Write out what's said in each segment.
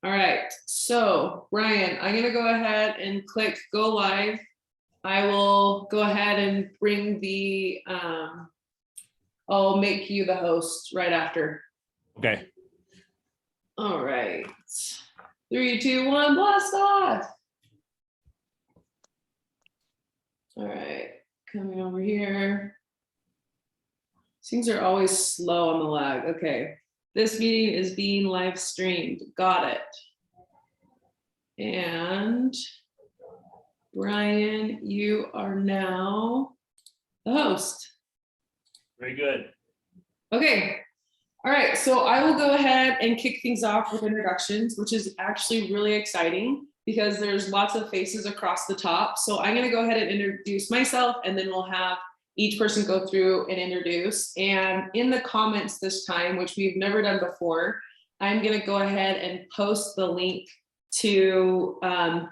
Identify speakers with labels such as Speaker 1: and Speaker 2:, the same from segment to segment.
Speaker 1: All right, so Brian, I'm gonna go ahead and click go live. I will go ahead and bring the, I'll make you the host right after.
Speaker 2: Okay.
Speaker 1: All right, 3, 2, 1, blast off. All right, coming over here. Things are always slow on the lag. Okay, this meeting is being live streamed. Got it. And Brian, you are now the host.
Speaker 2: Very good.
Speaker 1: Okay. All right. So I will go ahead and kick things off with introductions, which is actually really exciting because there's lots of faces across the top. So I'm going to go ahead and introduce myself, and then we'll have each person go through and introduce. And in the comments this time, which we've never done before, I'm going to go ahead and post the link to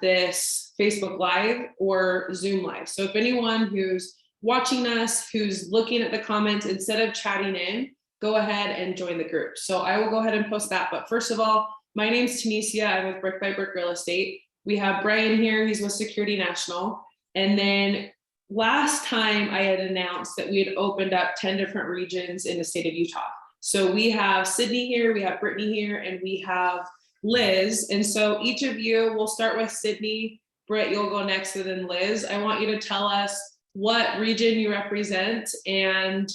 Speaker 1: this Facebook Live or Zoom Live. So if anyone who's watching us, who's looking at the comments, instead of chatting in, go ahead and join the group. So I will go ahead and post that. But first of all, my name's Tanisha. I'm with Brick by Brick Real Estate. We have Brian here. He's with Security National. And then last time I had announced that we had opened up 10 different regions in the state of Utah. So we have Sydney here, we have Brittany here, and we have Liz. And so each of you, we'll start with Sydney. Britt, you'll go next, and then Liz. I want you to tell us what region you represent, and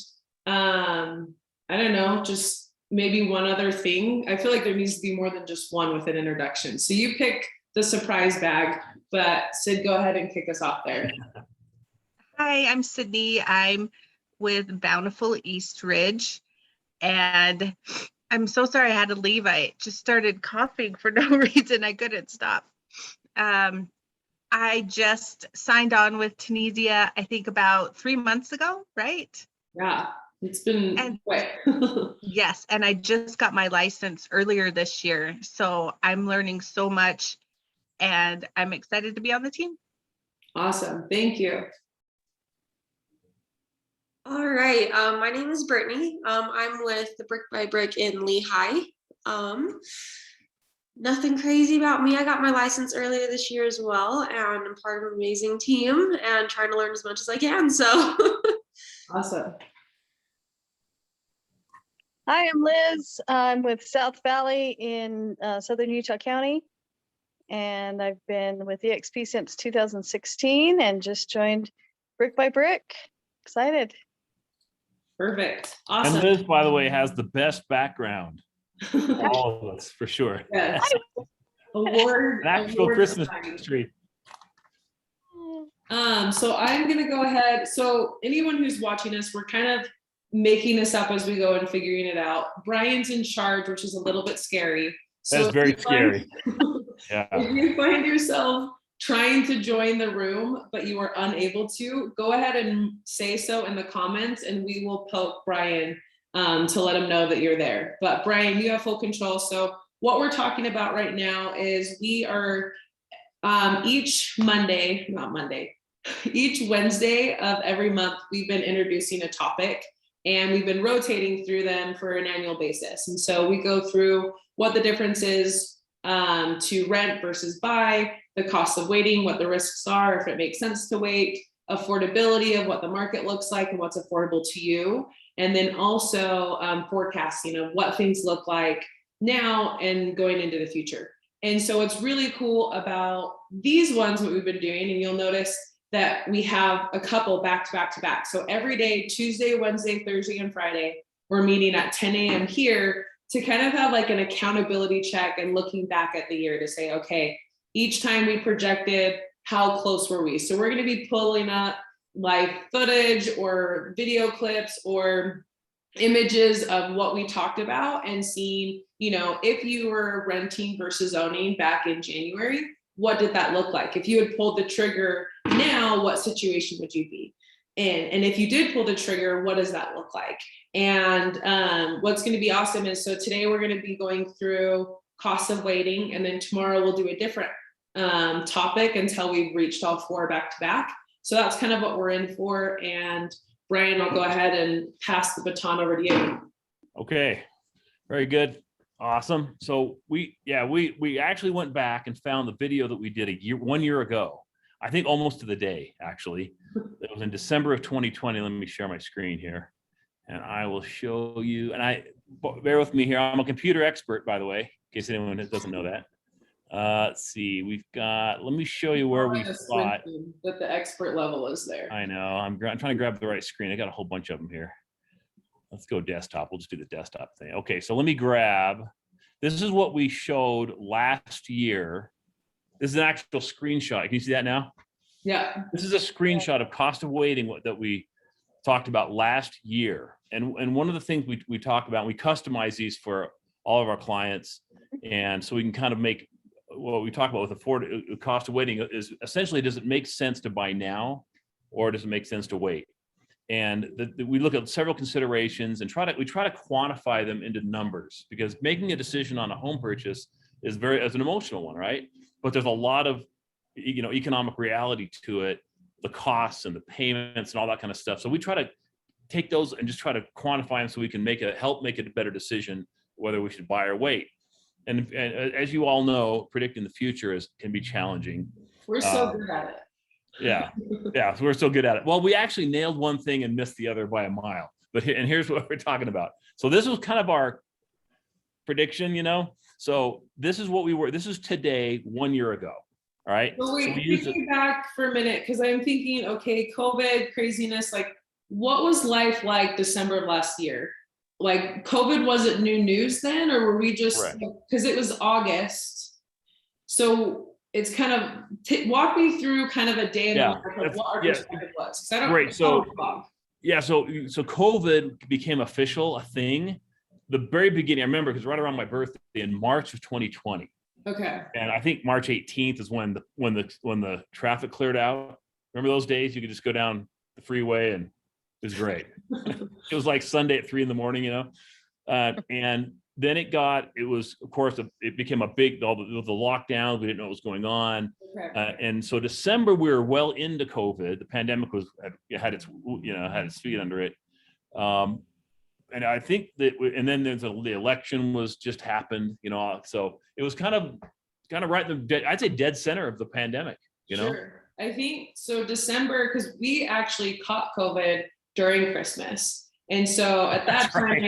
Speaker 1: I don't know, just maybe one other thing. I feel like there needs to be more than just one with an introduction. So you pick the surprise bag, but Sid, go ahead and kick us off there.
Speaker 3: Hi, I'm Sydney. I'm with Bountiful East Ridge, and I'm so sorry I had to leave. I just started coughing for no reason. I couldn't stop. I just signed on with Tunisia, I think about 3 months ago, right?
Speaker 1: Yeah, it's been quick.
Speaker 3: Yes, and I just got my license earlier this year. So I'm learning so much, and I'm excited to be on the team.
Speaker 1: Awesome, thank you.
Speaker 4: All right, my name is Brittany. I'm with the Brick by Brick in Lehigh. Nothing crazy about me. I got my license earlier this year as well, and I'm part of an amazing team and trying to learn as much as I can, so.
Speaker 1: Awesome.
Speaker 5: Hi, I'm Liz. I'm with South Valley in Southern Utah County, and I've been with EXP since 2016 and just joined Brick by Brick. Excited.
Speaker 1: Perfect. Awesome.
Speaker 2: And Liz, by the way, has the best background. All of us, for sure.
Speaker 1: Yes. Award.
Speaker 2: An actual Christmas tree.
Speaker 1: So I'm gonna go ahead. So anyone who's watching us, we're kind of making this up as we go and figuring it out. Brian's in charge, which is a little bit scary. So
Speaker 2: That's very scary. Yeah.
Speaker 1: If you find yourself trying to join the room, but you are unable to, go ahead and say so in the comments, and we will poke Brian to let him know that you're there. But Brian, you have full control. So what we're talking about right now is we are each Wednesday of every month, we've been introducing a topic, and we've been rotating through them for an annual basis. And so we go through what the difference is to rent versus buy, the cost of waiting, what the risks are, if it makes sense to wait, affordability of what the market looks like and what's affordable to you. And then also forecasting of what things look like now and going into the future. And so what's really cool about these ones, what we've been doing, and you'll notice that we have a couple back to back to back. So every day, Tuesday, Wednesday, Thursday, and Friday, we're meeting at 10 a.m. here to kind of have like an accountability check and looking back at the year to say, okay, each time we projected, how close were we? So we're going to be pulling up live footage or video clips or images of what we talked about and seeing, you know, if you were renting versus owning back in January, what did that look like? If you had pulled the trigger now, what situation would you be in? And if you did pull the trigger, what does that look like? And what's going to be awesome is, so today we're going to be going through cost of waiting, and then tomorrow we'll do a different topic until we've reached all four back to back. So that's kind of what we're in for. And Brian, I'll go ahead and pass the baton over to you.
Speaker 2: Okay, very good. Awesome. So we actually went back and found the video that we did 1 year ago. I think almost to the day, actually. It was in December of 2020. Let me share my screen here and I will show you. And bear with me here. I'm a computer expert, by the way, in case anyone doesn't know that. Let's see, let me show you where we thought
Speaker 1: that the expert level is there.
Speaker 2: I know, I'm trying to grab the right screen. I got a whole bunch of them here. Let's go desktop. We'll just do the desktop thing. Okay, so let me grab, this is what we showed last year. This is an actual screenshot. Can you see that now?
Speaker 1: Yeah.
Speaker 2: This is a screenshot of cost of waiting that we talked about last year. And one of the things we talk about, we customize these for all of our clients. And so we can kind of make what we talk about with cost of waiting is essentially, does it make sense to buy now or does it make sense to wait? And we look at several considerations and we try to quantify them into numbers, because making a decision on a home purchase is an emotional one, right? But there's a lot of economic reality to it, the costs and the payments and all that kind of stuff. So we try to take those and just try to quantify them so we can help make it a better decision whether we should buy or wait. And as you all know, predicting the future can be challenging.
Speaker 1: We're so good at it.
Speaker 2: Yeah, so we're so good at it. Well, we actually nailed one thing and missed the other by a mile. And here's what we're talking about. So this was kind of our prediction, So this is what we were. This is today, 1 year ago. All right.
Speaker 1: But wait, thinking back for a minute, because I'm thinking, okay, COVID craziness. Like, what was life like December of last year? Like, COVID wasn't new news then, or were we just because it was August? So it's kind of walk me through kind of a day in the life of what our perspective was. I don't
Speaker 2: Great. So COVID became official, a thing. The very beginning, I remember, because right around my birthday in March of 2020.
Speaker 1: Okay.
Speaker 2: And I think March 18th is when the traffic cleared out. Remember those days? You could just go down the freeway and it was great. It was like Sunday at 3 a.m, and then it became a big, all the lockdowns, we didn't know what was going on.
Speaker 1: Okay.
Speaker 2: And so December, we were well into COVID. The pandemic had its feet under it. And I think and then the election was just happened, so it was kind of right in the, I'd say, dead center of the pandemic,
Speaker 1: Sure. I think so. December, because we actually caught COVID during Christmas. And so at that time,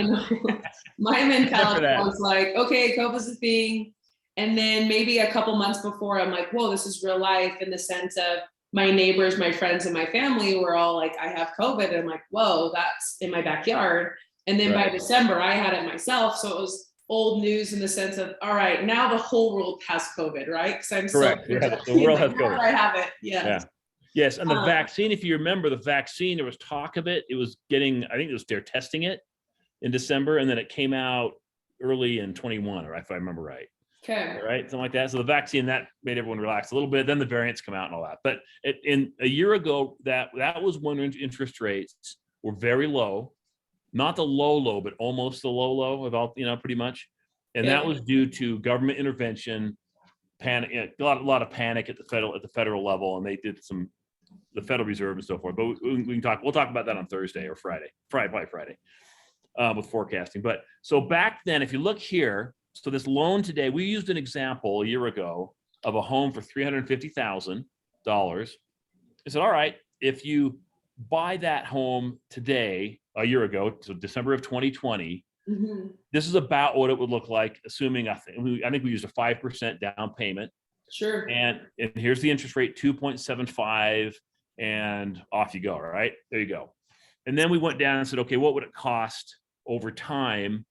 Speaker 1: my mentality was like, okay, COVID's a thing. And then maybe a couple months before, I'm like, whoa, this is real life, in the sense of my neighbors, my friends, and my family were all like, I have COVID. And I'm like, whoa, that's in my backyard. And then by December, I had it myself. So it was old news in the sense of, all right, now the whole world has COVID, right? Because I'm
Speaker 2: correct. The world has COVID.
Speaker 1: I have it. Yeah.
Speaker 2: Yes, and the vaccine, if you remember the vaccine, there was talk of it. It was they're testing it in December, and then it came out early in 21, or if I remember right.
Speaker 1: Okay.
Speaker 2: Right, something like that. So the vaccine, that made everyone relax a little bit. Then the variants come out and all that. But in a year ago, that was when interest rates were very low, not the low, but almost the low about pretty much. And that was due to government intervention, panic, a lot of panic at the federal level, and they did the Federal Reserve and so forth. But we'll talk about that on Thursday or Friday, with forecasting. But so back then, if you look here, so this loan today, we used an example a year ago of a home for $350,000. I said, all right, if you buy that home today, a year ago, so December of 2020, this is about what it would look like, assuming I think we used a 5% down payment.
Speaker 1: Sure.
Speaker 2: And here's the interest rate, 2.75, and off you go, right? There you go. And then we went down and said, okay, what would it cost over time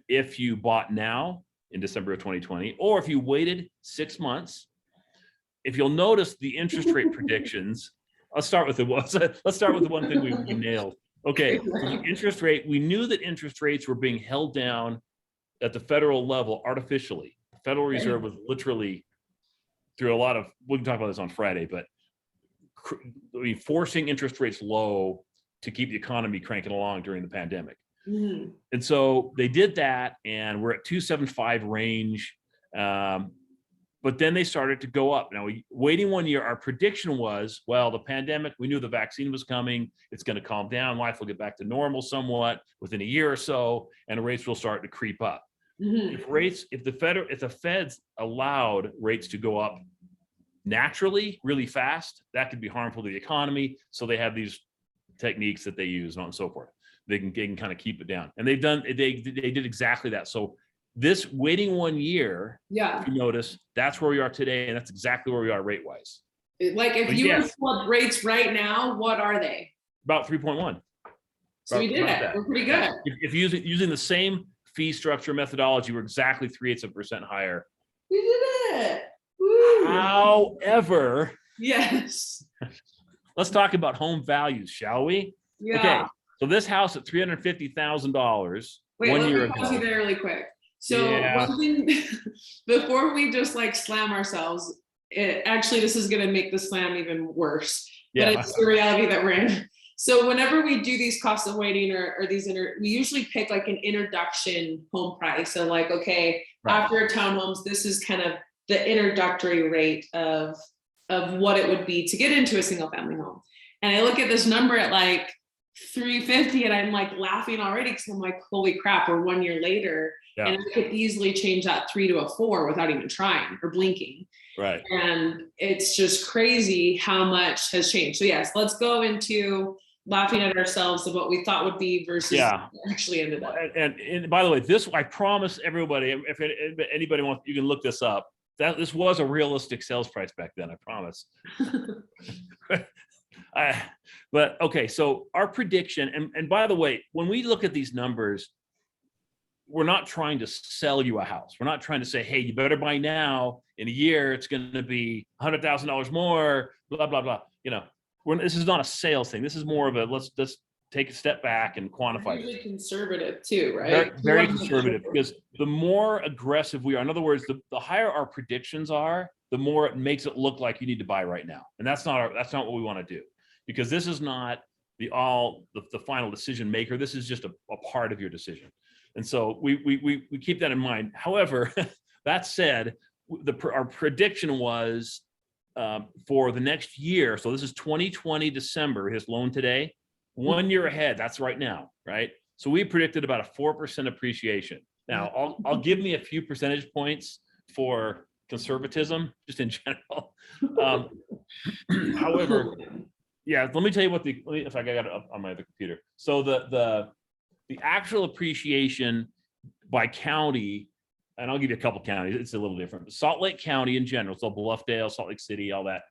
Speaker 2: if you bought now in December of 2020, or if you waited 6 months? If you'll notice the interest rate predictions, let's start with the one thing we nailed. Okay, so the interest rate, we knew that interest rates were being held down at the federal level artificially. The Federal Reserve was literally, through a lot of, we can talk about this on Friday, but forcing interest rates low to keep the economy cranking along during the pandemic. And so they did that, and we're at 2.75 range. But then they started to go up. Now, waiting 1 year, our prediction was, well, the pandemic, we knew the vaccine was coming. It's going to calm down. Life will get back to normal somewhat within a year or so, and the rates will start to creep up.
Speaker 1: Mhm.
Speaker 2: if the feds allowed rates to go up naturally really fast, that could be harmful to the economy. So they have these techniques that they use and so forth. They can kind of keep it down. And they did exactly that. So this waiting 1 year,
Speaker 1: Yeah.
Speaker 2: if you notice, that's where we are today. And that's exactly where we are rate wise.
Speaker 1: Like if
Speaker 2: But
Speaker 1: you were
Speaker 2: yes.
Speaker 1: to pull up rates right now, what are they?
Speaker 2: About 3.1.
Speaker 1: So we did
Speaker 2: About
Speaker 1: it.
Speaker 2: that.
Speaker 1: We're pretty
Speaker 2: Yeah.
Speaker 1: good.
Speaker 2: If using the same fee structure methodology, we're exactly 0.3% higher.
Speaker 1: We did it. Woo.
Speaker 2: However,
Speaker 1: Yes.
Speaker 2: let's talk about home values, shall we?
Speaker 1: Yeah.
Speaker 2: Okay. So this house at $350,000
Speaker 1: Wait,
Speaker 2: 1
Speaker 1: let
Speaker 2: year
Speaker 1: me pause you
Speaker 2: ago.
Speaker 1: there really quick. So
Speaker 2: Yeah.
Speaker 1: one thing before we just like slam ourselves, actually this is gonna make the slam even worse. But
Speaker 2: Yeah.
Speaker 1: it's the reality that we're in. So whenever we do these costs of waiting or these we usually pick like an introduction home price. So like, okay,
Speaker 2: Right.
Speaker 1: after townhomes, this is kind of the introductory rate of what it would be to get into a single family home. And I look at this number at like 350 and I'm like laughing already because I'm like, holy crap, we're 1 year later.
Speaker 2: Yeah.
Speaker 1: And I could easily change that 3 to a 4 without even trying or blinking.
Speaker 2: Right.
Speaker 1: And it's just crazy how much has changed. So yes, let's go into laughing at ourselves of what we thought would be versus
Speaker 2: Yeah.
Speaker 1: actually ended up.
Speaker 2: And by the way, this, I promise everybody, if anybody wants, you can look this up. That this was a realistic sales price back then, I promise. But okay, so our prediction, and by the way, when we look at these numbers, we're not trying to sell you a house. We're not trying to say, hey, you better buy now. In a year, it's going to be $100,000 more, blah, blah, blah. You know, this is not a sales thing. This is more of a, let's take a step back and quantify
Speaker 1: Usually
Speaker 2: it.
Speaker 1: conservative too, right?
Speaker 2: Very,
Speaker 1: You
Speaker 2: very
Speaker 1: wanna make
Speaker 2: conservative,
Speaker 1: sure.
Speaker 2: because the more aggressive we are, in other words, the higher our predictions are, the more it makes it look like you need to buy right now. And that's not what we want to do, because this is not the final decision maker. This is just a part of your decision. And so we keep that in mind. However, that said, our prediction was for the next year. So this is 2020 December, his loan today, 1 year ahead. That's right now, right? So we predicted about a 4% appreciation. Now, I'll give me a few percentage points for conservatism, just in general. However, yeah, let me tell you if I got it up on my other computer. So the actual appreciation by county, and I'll give you a couple counties, it's a little different, but Salt Lake County in general, so Bluffdale, Salt Lake City, all that.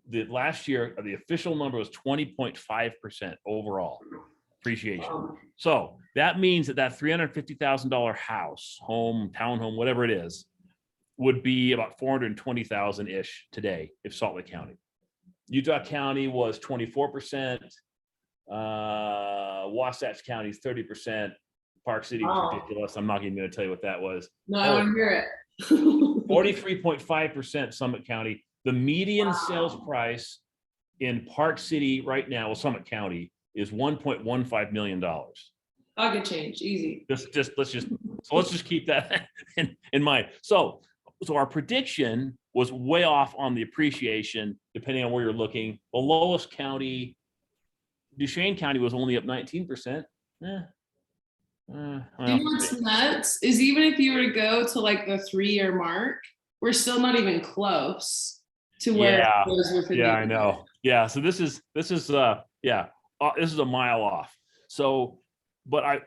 Speaker 2: The last year, the official number was 20.5% overall appreciation. So that means that $350,000 house, home, townhome, whatever it is, would be about 420,000-ish today if Salt Lake County. Utah County was 24%. Wasatch County is 30%. Park City was ridiculous. I'm not even going to tell you what that was.
Speaker 1: No, I want to hear it.
Speaker 2: 43.5% Summit County. The median sales price in Park City right now, well, Summit County, is $1.15 million.
Speaker 1: I'll get change, easy.
Speaker 2: Let's just keep that in mind. So our prediction was way off on the appreciation, depending on where you're looking. The lowest county, Duchesne County, was only up 19%.
Speaker 1: You know what's nuts is even if you were to go to like the 3-year mark, we're still not even close to where it was within.
Speaker 2: Yeah, I know. Yeah, so this is a mile off. So, but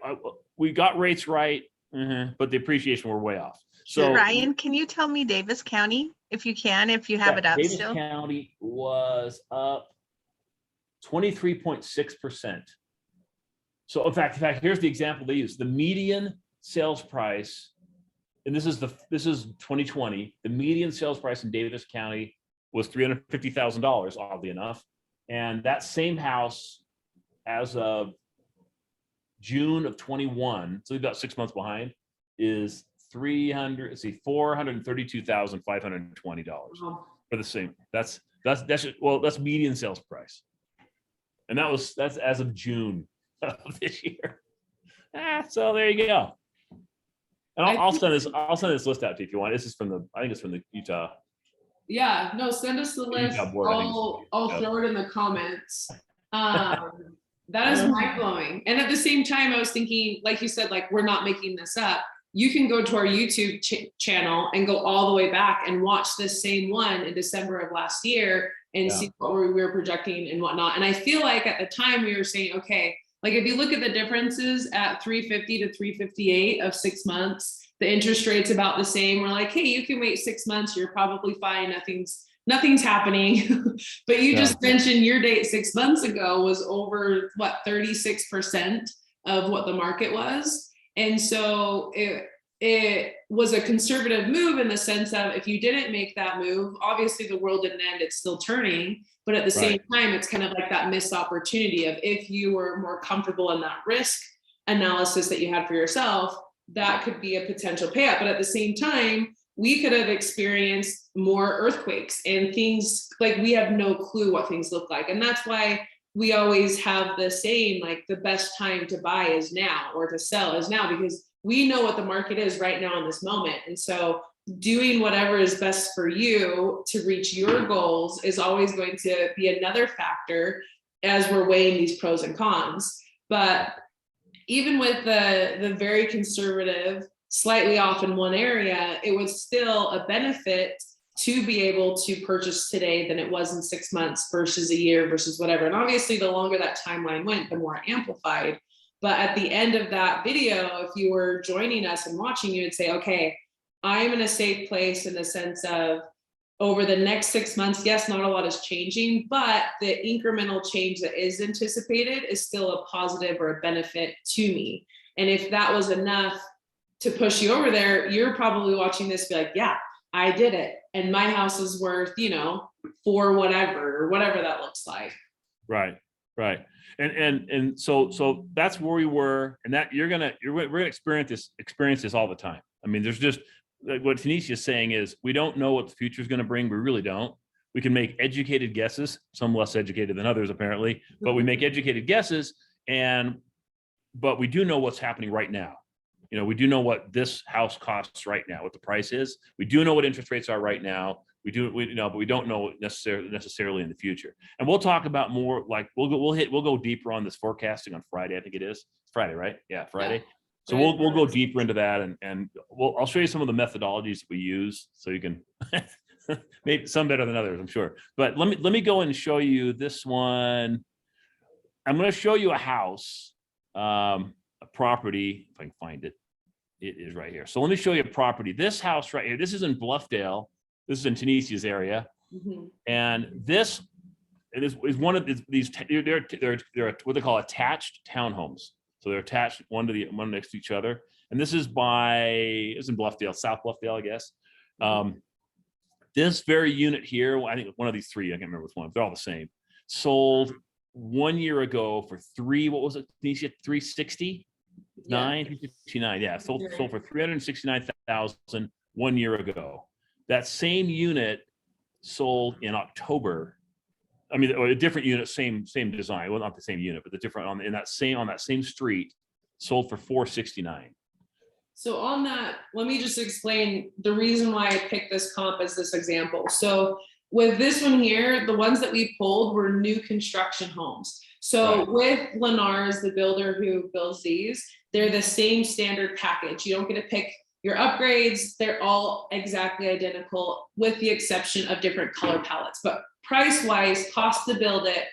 Speaker 2: we got rates right, but the appreciation were way off. So
Speaker 3: Ryan, can you tell me Davis County if you have it up
Speaker 2: Davis
Speaker 3: still?
Speaker 2: County was up 23.6%. So in fact, here's the example they use. The median sales price, and this is 2020. The median sales price in Davis County was $350,000, oddly enough, and that same house, as of June of 21, so about 6 months behind, is $432,520 for the same. That's median sales price, and that's as of June of this year. So there you go. And I'll send this list out to you if you want. This is I think it's from the Utah.
Speaker 1: Yeah, no, send us the list.
Speaker 2: Utah board, I think
Speaker 1: I'll throw it in the comments. That is mind blowing. And at the same time, I was thinking, like you said, like we're not making this up. you can go to our YouTube channel and go all the way back and watch this same one in December of last year and see what we were projecting and whatnot. And I feel like at the time we were saying, okay, like if you look at the differences at 350 to 358 of 6 months, the interest rate's about the same. We're like, hey, you can wait 6 months. You're probably fine. Nothing's happening. But you just mentioned your date 6 months ago was over what, 36% of what the market was. And so it was a conservative move in the sense of if you didn't make that move, obviously the world didn't end, it's still turning. But at the same time, it's kind of like that missed opportunity of if you were more comfortable in that risk analysis that you had for yourself, that could be a potential payout. But at the same time, we could have experienced more earthquakes and things like we have no clue what things look like. And that's why we always have the saying, like the best time to buy is now or to sell is now, because we know what the market is right now in this moment. And so doing whatever is best for you to reach your goals is always going to be another factor as we're weighing these pros and cons. But even with the very conservative, slightly off in one area, it was still a benefit to be able to purchase today than it was in 6 months versus a year versus whatever. And obviously the longer that timeline went, the more amplified. But at the end of that video, if you were joining us and watching, you would say, okay, I'm in a safe place in the sense of over the next 6 months, yes, not a lot is changing, but the incremental change that is anticipated is still a positive or a benefit to me. And if that was enough to push you over there, you're probably watching this be like, yeah, I did it. And my house is worth, for whatever that looks like.
Speaker 2: Right. And so that's where we were, and that we're gonna experience this all the time. I mean, there's just like what Tanisha is saying is we don't know what the future is going to bring. We really don't. We can make educated guesses, some less educated than others apparently, but we make educated guesses, but we do know what's happening right now. We do know what this house costs right now, what the price is. We do know what interest rates are right now. But we don't know necessarily in the future. And we'll talk about more, like we'll go deeper on this forecasting on Friday. I think it is Friday, right? Yeah, Friday. Yeah. So we'll go deeper into that, and I'll show you some of the methodologies that we use, so you can maybe some better than others, I'm sure. But let me go and show you this one. I'm going to show you a house, a property, if I can find it. It is right here. So let me show you a property. This house right here. This is in Bluffdale. This is in Tunisia's area, and this is one of these. They're what they call attached townhomes. So they're attached one next to each other. And this is it's in Bluffdale, South Bluffdale, I guess. This very unit here, I think one of these three, I can't remember which one. They're all the same. Sold 1 year ago for what was it, Tunisia? 369, 369. Yeah, sold for 369,000 1 year ago. That same unit sold in October. I mean, or a different unit, same design. Well, not the same unit, but the different on that same street, sold for 469.
Speaker 1: So on that, let me just explain the reason why I picked this comp as this example. So with this one here, the ones that we pulled were new construction homes. So with Lennars, the builder who builds these, they're the same standard package. You don't get to pick your upgrades. They're all exactly identical with the exception of different color palettes. But price-wise, cost to build it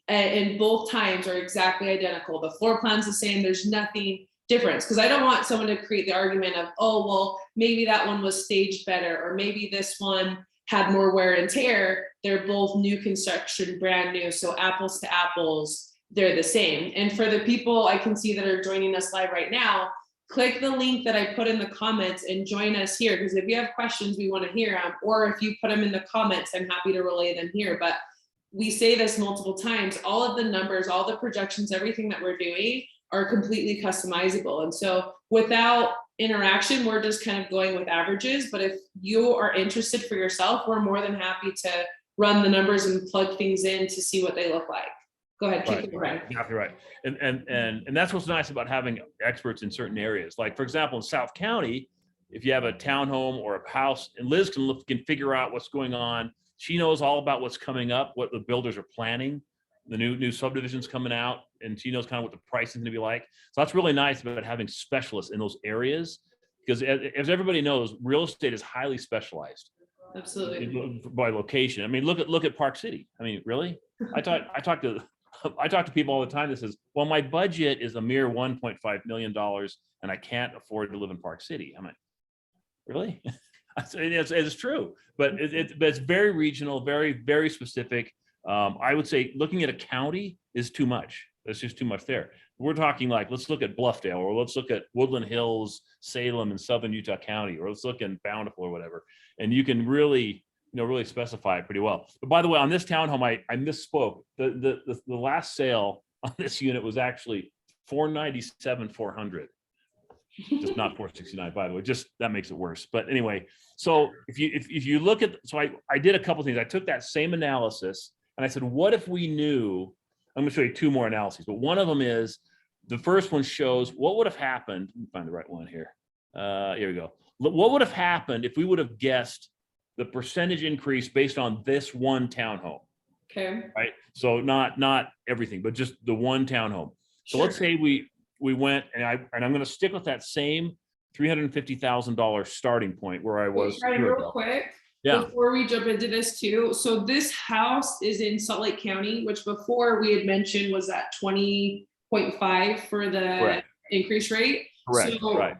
Speaker 1: in both times are exactly identical. The floor plan's the same. There's nothing different. Because I don't want someone to create the argument of, oh, well, maybe that one was staged better, or maybe this one had more wear and tear. They're both new construction, brand new. So apples to apples, they're the same. And for the people I can see that are joining us live right now, click the link that I put in the comments and join us here. Because if you have questions, we want to hear them. Or if you put them in the comments, I'm happy to relay them here. But we say this multiple times, all of the numbers, all the projections, everything that we're doing are completely customizable. And so without interaction, we're just kind of going with averages. But if you are interested for yourself, we're more than happy to run the numbers and plug things in to see what they look like. Go ahead, keep it right.
Speaker 2: Exactly right. And that's what's nice about having experts in certain areas. Like, for example, in South County, if you have a townhome or a house, and Liz can figure out what's going on. She knows all about what's coming up, what the builders are planning, the new subdivisions coming out, and she knows kind of what the price is going to be like. So that's really nice about having specialists in those areas, because as everybody knows, real estate is highly specialized
Speaker 1: Absolutely.
Speaker 2: by location. I mean, look at Park City. I mean, really? I talk to people all the time that says, well, my budget is a mere $1.5 million and I can't afford to live in Park City. I'm like, really? It's true, but it's very regional, very, very specific. I would say looking at a county is too much. There's just too much there. We're talking like, let's look at Bluffdale, or let's look at Woodland Hills, Salem, and Southern Utah County, or let's look in Bountiful or whatever. And you can really, really specify it pretty well. But by the way, on this townhome, I misspoke. The last sale on this unit was actually $497,400. Just not 469, by the way. Just that makes it worse. But anyway, so if you look at, so I did a couple things. I took that same analysis and I said, what if we knew? I'm going to show you two more analyses, but one of them is the first one shows what would have happened. Let me find the right one here. Here we go. What would have happened if we would have guessed the percentage increase based on this one townhome?
Speaker 1: Okay.
Speaker 2: Right. So not everything, but just the one townhome. So let's say we went and I'm going to stick with that same $350,000 starting point where I was.
Speaker 1: Ryan, real quick,
Speaker 2: Yeah.
Speaker 1: before we jump into this too. So this house is in Salt Lake County, which before we had mentioned was at 20.5 for the
Speaker 2: Correct.
Speaker 1: increase rate.
Speaker 2: Correct.
Speaker 1: So
Speaker 2: Right.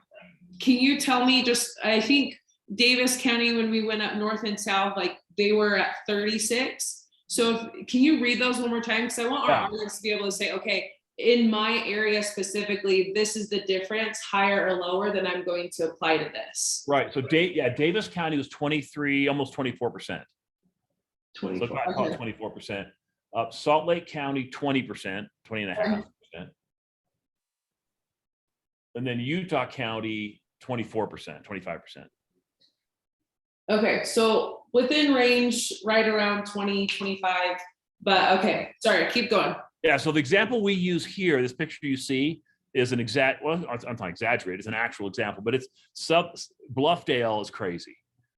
Speaker 1: can you tell me I think Davis County, when we went up north and south, like they were at 36. So can you read those one more time? Because I want our audience to be able to say, okay, in my area specifically, this is the difference, higher or lower, than I'm going to apply to this.
Speaker 2: Right. So Davis County was 23, almost 24%.
Speaker 1: 24.
Speaker 2: So I call it 24%. Salt Lake County, 20%, 20.5%. And then Utah County, 24%, 25%.
Speaker 1: Okay, so within range, right around 20, 25, but okay, sorry, keep going.
Speaker 2: Yeah, so the example we use here, this picture you see is an exact, well, I'm not exaggerating, it's an actual example, but it's Bluffdale is crazy.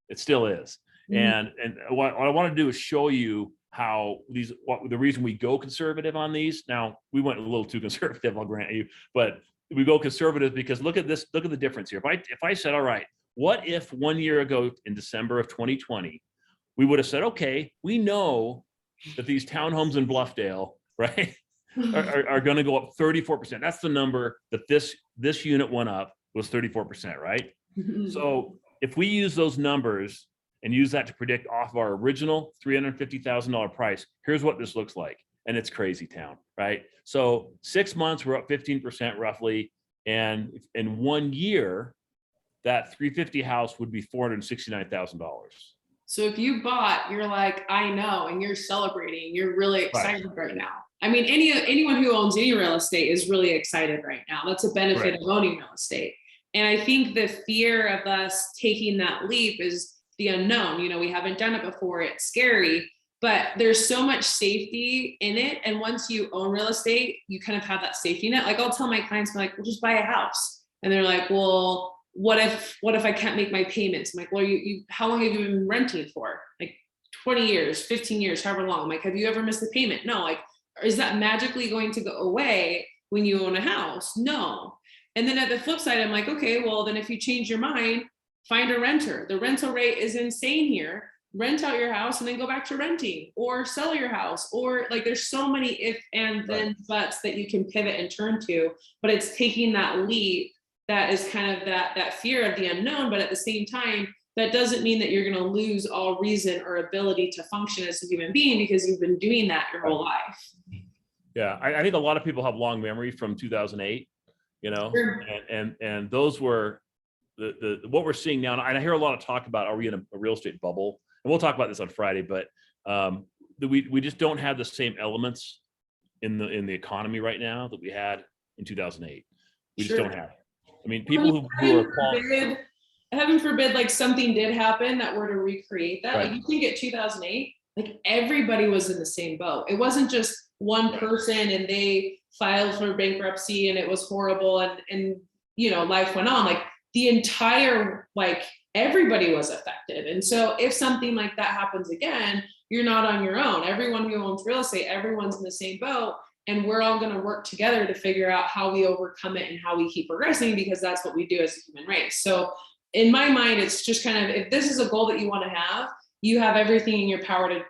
Speaker 2: It still is. And what I want to do is show you how the reason we go conservative on these. Now, we went a little too conservative, I'll grant you, but we go conservative because look at this, look at the difference here. If I said, all right, what if 1 year ago in December of 2020, we would have said, okay, we know that these townhomes in Bluffdale, right, are going to go up 34%. That's the number that this unit went up, was 34%, right? So if we use those numbers and use that to predict off of our original $350,000 price, here's what this looks like. And it's crazy town, right? So 6 months, we're up 15% roughly. And in 1 year, that 350 house would be $469,000.
Speaker 1: So if you bought, you're like, I know, and you're celebrating, you're really excited right now. I mean, anyone who owns any real estate is really excited right now. That's a benefit of owning real estate. And I think the fear of us taking that leap is the unknown. You know, we haven't done it before. It's scary, but there's so much safety in it. And once you own real estate, you kind of have that safety net. Like I'll tell my clients, I'm like, well, just buy a house. And they're like, well, what if I can't make my payments? I'm like, well, how long have you been renting for? Like 20 years, 15 years, however long. I'm like, have you ever missed a payment? No. Like, is that magically going to go away when you own a house? No. And then at the flip side, I'm like, okay, well, then if you change your mind, find a renter. The rental rate is insane here. Rent out your house and then go back to renting, or sell your house, or like there's so many if and then buts that you can pivot and turn to, but it's taking that leap that is kind of that fear of the unknown. But at the same time, that doesn't mean that you're going to lose all reason or ability to function as a human being because you've been doing that your whole life.
Speaker 2: Yeah, I think a lot of people have long memory from 2008, you know,
Speaker 1: Sure.
Speaker 2: and those were the what we're seeing now. And I hear a lot of talk about, are we in a real estate bubble? And we'll talk about this on Friday, but we just don't have the same elements in the economy right now that we had in 2008. We just don't have it. I mean, people who are
Speaker 1: heaven forbid, like something did happen that were to recreate that.
Speaker 2: Right.
Speaker 1: Like you think at 2008, like everybody was in the same boat. It wasn't just one person and they filed for bankruptcy and it was horrible and you know, life went on. Like the entire, like everybody was affected. And so if something like that happens again, you're not on your own. Everyone who owns real estate, everyone's in the same boat. and we're all going to work together to figure out how we overcome it and how we keep progressing, because that's what we do as a human race. So in my mind, it's just kind of, if this is a goal that you want to have, you have everything in your power to,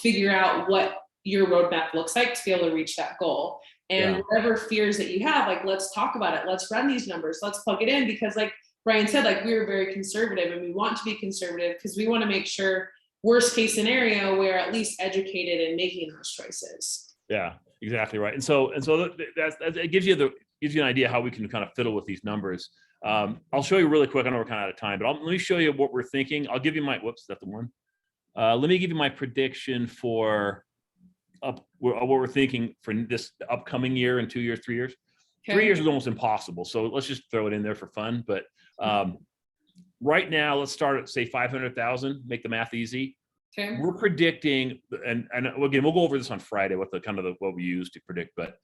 Speaker 1: figure out what your roadmap looks like to be able to reach that goal. And
Speaker 2: Yeah.
Speaker 1: whatever fears that you have, like, let's talk about it. Let's run these numbers. Let's plug it in, because like Brian said, like, we are very conservative, and we want to be conservative because we want to make sure worst case scenario, we're at least educated in making those choices.
Speaker 2: Yeah, exactly right. And so it gives you an idea how we can kind of fiddle with these numbers. I'll show you really quick. I know we're kind of out of time, but let me show you what we're thinking. I'll give you my, whoops, that's the one. Let me give you my prediction for what we're thinking for this upcoming year in 2 years, 3 years.
Speaker 1: Okay.
Speaker 2: 3 years is almost impossible. So let's just throw it in there for fun. But right now, let's start at say 500,000, make the math easy.
Speaker 1: Okay.
Speaker 2: We're predicting, and again, we'll go over this on Friday, what we use to predict, but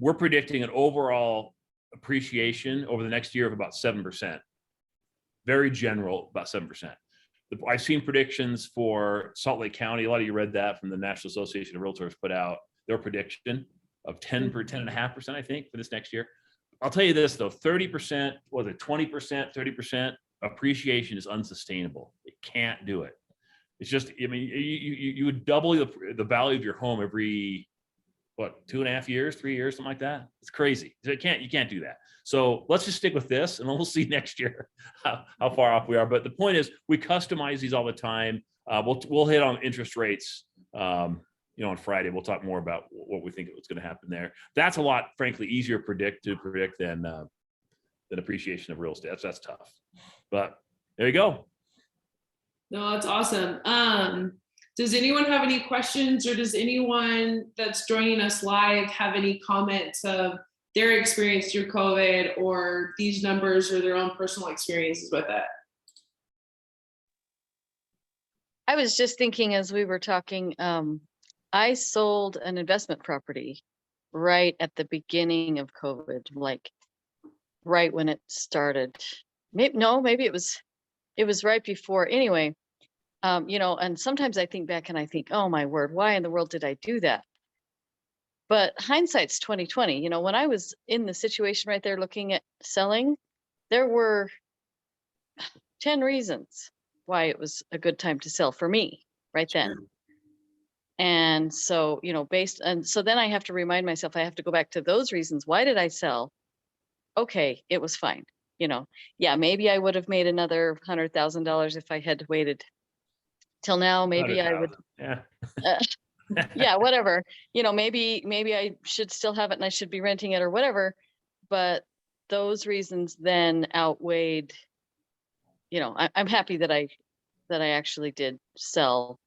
Speaker 2: we're predicting an overall appreciation over the next year of about 7%. Very general, about 7%. I've seen predictions for Salt Lake County. A lot of you read that from the National Association of Realtors put out their prediction of 10.5%, I think, for this next year. I'll tell you this though, 30%, was it 20%, 30% appreciation is unsustainable. It can't do it. It's just, I mean, you would double the value of your home every, 2.5 years, 3 years, something like that. It's crazy. You can't do that. So let's just stick with this, and then we'll see next year how far off we are. But the point is, we customize these all the time. We'll hit on interest rates, on Friday. We'll talk more about what we think is going to happen there. That's a lot, frankly, easier to predict than appreciation of real estate. That's tough. But there you go.
Speaker 1: No, that's awesome. Does anyone have any questions, or does anyone that's joining us live have any comments of their experience through COVID, or these numbers, or their own personal experiences with it?
Speaker 5: I was just thinking as we were talking, I sold an investment property right at the beginning of COVID, like right when it started. Maybe it was right before. Anyway, and sometimes I think back and I think, oh my word, why in the world did I do that? But hindsight's 2020. When I was in the situation right there looking at selling, there were 10 reasons why it was a good time to sell for me right then. And so, so then I have to remind myself, I have to go back to those reasons. Why did I sell? Okay, it was fine. Yeah, maybe I would have made another $100,000 if I had waited till now. Maybe I would.
Speaker 2: Yeah.
Speaker 5: Yeah, whatever. Maybe I should still have it and I should be renting it or whatever. But those reasons then outweighed. I'm happy that I actually did sell.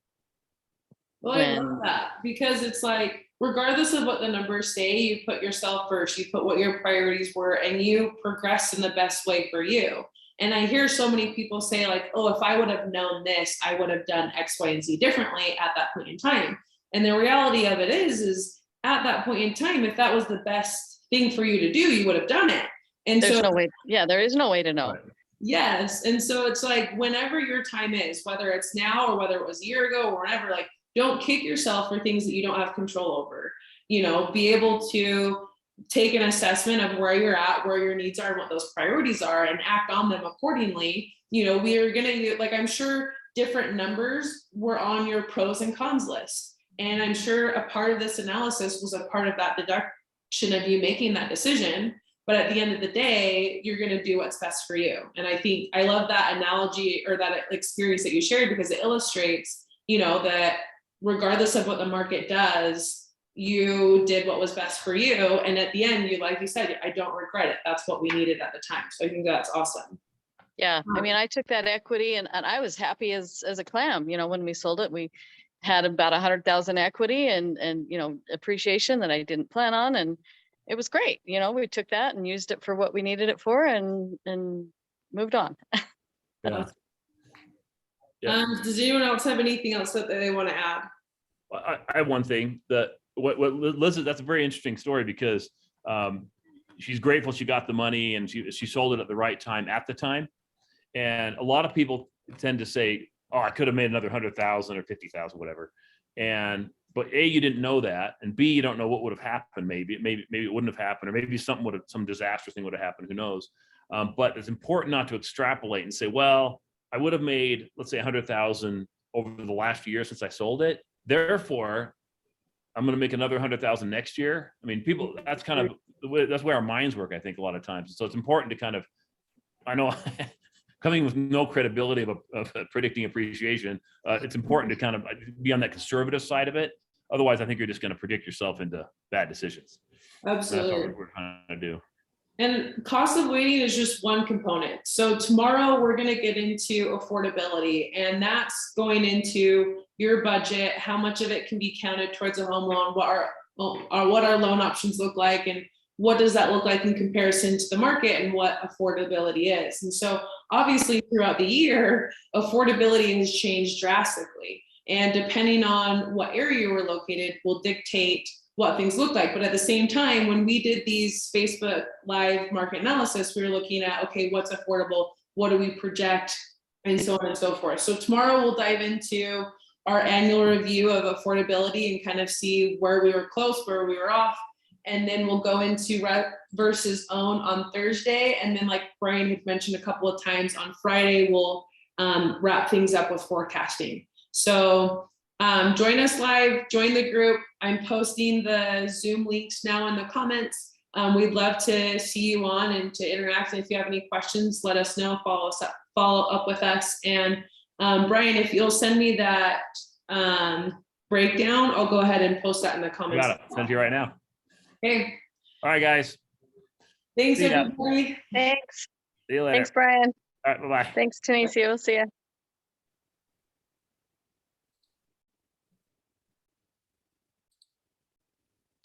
Speaker 1: Well, I love that, because it's like, regardless of what the numbers say, you put yourself first, you put what your priorities were, and you progress in the best way for you. And I hear so many people say like, oh, if I would have known this, I would have done X, Y, and Z differently at that point in time. And the reality of it is at that point in time, if that was the best thing for you to do, you would have done it. And
Speaker 5: there's no way. Yeah, there is no way to know.
Speaker 2: Right.
Speaker 1: Yes. And so it's like, whenever your time is, whether it's now or whether it was a year ago or whatever, like, don't kick yourself for things that you don't have control over. Be able to take an assessment of where you're at, where your needs are, and what those priorities are, and act on them accordingly. We are going to, like, I'm sure different numbers were on your pros and cons list. And I'm sure a part of this analysis was a part of that deduction of you making that decision. But at the end of the day, you're going to do what's best for you. And I think I love that analogy, or that experience that you shared, because it illustrates, that regardless of what the market does, you did what was best for you. And at the end, like you said, I don't regret it. That's what we needed at the time. So I think that's awesome.
Speaker 5: Yeah. I mean, I took that equity and I was happy as a clam. When we sold it, we had about 100,000 equity and appreciation that I didn't plan on. And it was great. We took that and used it for what we needed it for, and moved on.
Speaker 2: Yeah. Yeah.
Speaker 1: Does anyone else have anything else that they want to add?
Speaker 2: I have one thing that what Liz, that's a very interesting story, because she's grateful she got the money and she sold it at the right time at the time. And a lot of people tend to say, oh, I could have made another 100,000 or 50,000, whatever. And but A, you didn't know that, and B, you don't know what would have happened. Maybe it wouldn't have happened, or maybe some disastrous thing would have happened. Who knows? But it's important not to extrapolate and say, well, I would have made, let's say, 100,000 over the last year since I sold it. Therefore, I'm going to make another 100,000 next year. I mean, people, that's kind of the way, that's where our minds work, I think, a lot of times. So it's important to kind of, I know, coming with no credibility of predicting appreciation, it's important to kind of be on that conservative side of it. Otherwise, I think you're just going to predict yourself into bad decisions.
Speaker 1: Absolutely.
Speaker 2: That's what we're trying to do.
Speaker 1: And cost of waiting is just one component. So tomorrow we're going to get into affordability, and that's going into your budget, how much of it can be counted towards a home loan, what our loan options look like, and what does that look like in comparison to the market, and what affordability is. And so obviously throughout the year, affordability has changed drastically. And depending on what area we're located will dictate what things look like. But at the same time, when we did these Facebook Live market analysis, we were looking at, okay, what's affordable? What do we project? And so on and so forth. So tomorrow we'll dive into our annual review of affordability and kind of see where we were close, where we were off. And then we'll go into rep versus own on Thursday. And then, like Brian had mentioned a couple of times, on Friday, we'll wrap things up with forecasting. So join us live, join the group. I'm posting the Zoom links now in the comments. We'd love to see you on and to interact. And if you have any questions, let us know, follow up with us. And Brian, if you'll send me that breakdown, I'll go ahead and post that in the comments.
Speaker 2: Got it. Send you right now.
Speaker 1: Okay.
Speaker 2: All right, guys.
Speaker 1: Thanks,
Speaker 2: See ya.
Speaker 1: everybody.
Speaker 5: Thanks.
Speaker 2: See you later.
Speaker 5: Thanks, Brian.
Speaker 2: All right, bye-bye.
Speaker 5: Thanks, Tanisha. We'll see you.